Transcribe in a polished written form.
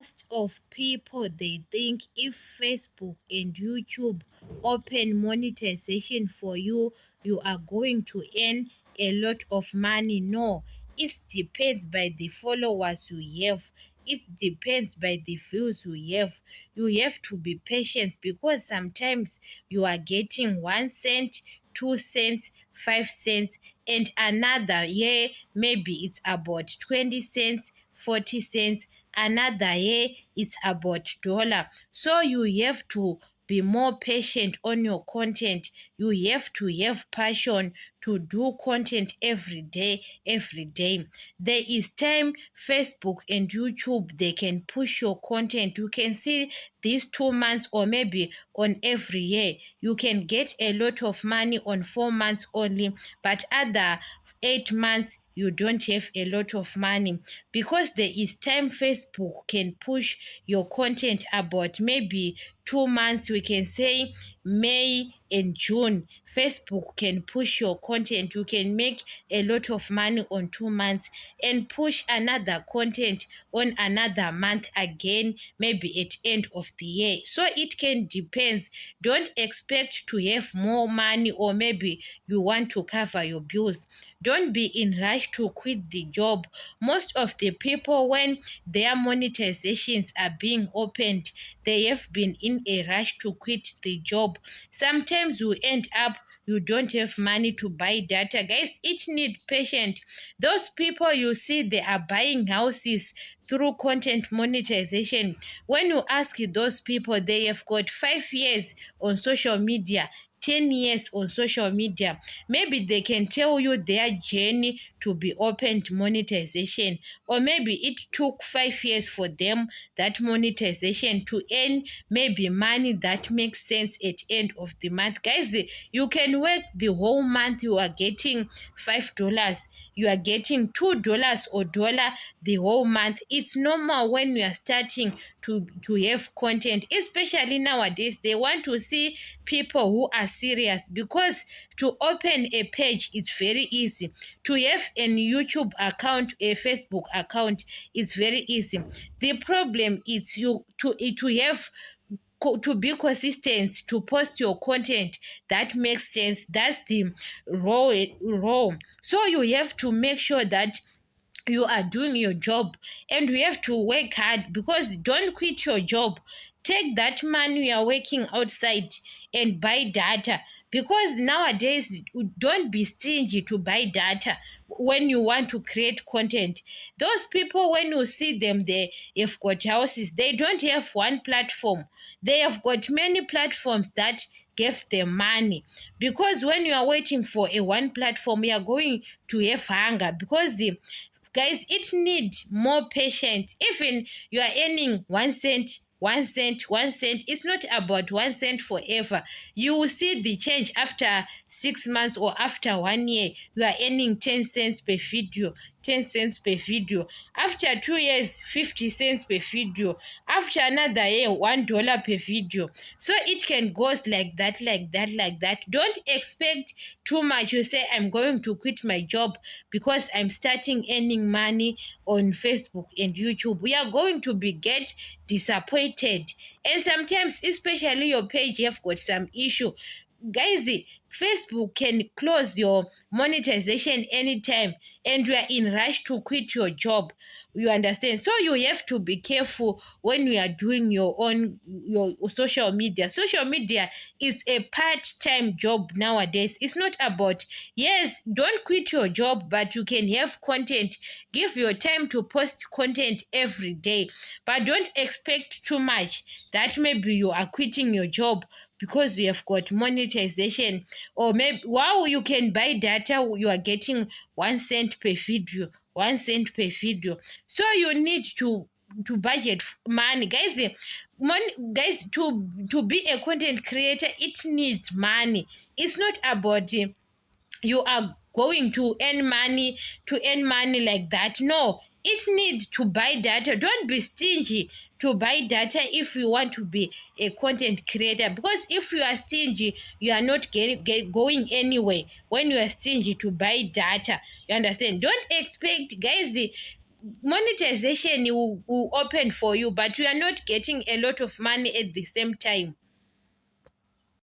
Most of people they think if Facebook and YouTube open monetization for you, you are going to earn a lot of money. No, it depends by the followers you have. It depends by the views you have. You have to be patient because sometimes you are getting 1 cent, 2 cents, 5 cents, and another year maybe it's about 20 cents, 40 cents, another year it's about dollar. So you have to be more patient on your content. You have to have passion to do content every day, every day. There is time Facebook and YouTube they can push your content. You can see these 2 months or maybe on every year. You can get a lot of money on 4 months only, but other 8 months you don't have a lot of money because there is time Facebook can push your content about maybe 2 months. We can say May and June. Facebook can push your content. You can make a lot of money on 2 months and push another content on another month again, maybe at end of the year. So it can depend. Don't expect to have more money or maybe you want to cover your bills. Don't be in rush to quit the job. Most of the people when their monetizations are being opened, they have been in a rush to quit the job. Sometimes you end up you don't have money to buy data. Guys, it need patience. Those people you see they are buying houses through content monetization. When you ask those people, they have got 5 years on social media, 10 years on social media. Maybe they can tell you their journey to be opened monetization, or maybe it took 5 years for them that monetization to earn maybe money that makes sense at end of the month. Guys, you can work the whole month, you are getting $5, you are getting $2 or dollar the whole month. It's normal when you are starting to have content, especially nowadays they want to see people who are serious, because to open a page it's very easy. To have a YouTube account, a Facebook account, it's very easy. The problem is you to have to be consistent to post your content that makes sense. That's the raw. So you have to make sure that you are doing your job, and you have to work hard, because don't quit your job. Take that money you are working outside and buy data, because nowadays don't be stingy to buy data when you want to create content. Those people when you see them, they have got houses, they don't have one platform, they have got many platforms that give them money. Because when you are waiting for a one platform, you are going to have hunger, because the guys, it need more patience. Even you are earning 1 cent, 1 cent, 1 cent, it's not about 1 cent forever. You will see the change after 6 months or after 1 year. You are earning 10 cents per video, 10 cents per video. After 2 years, 50 cents per video. After another year, $1 per video. So it can go like that, like that, like that. Don't expect too much. You say, I'm going to quit my job because I'm starting earning money on Facebook and YouTube. We are going to be get disappointed. And sometimes, especially your page have got some issue. Guys, Facebook can close your monetization anytime, and you are in rush to quit your job. You understand? So you have to be careful when you are doing your social media. Social media is a part-time job nowadays. It's not about, yes, don't quit your job, but you can have content. Give your time to post content every day, but don't expect too much that maybe you are quitting your job because you have got monetization. Or maybe, wow, you can buy data, you are getting 1 cent per video, 1 cent per video. So you need to budget money, guys. Money, guys, to be a content creator, it needs money. It's not about you are going to earn money like that. No, it needs to buy data. Don't be stingy to buy data if you want to be a content creator, because if you are stingy, you are not going anywhere when you are stingy to buy data. You understand? Don't expect, guys, monetization will open for you, but you are not getting a lot of money at the same time.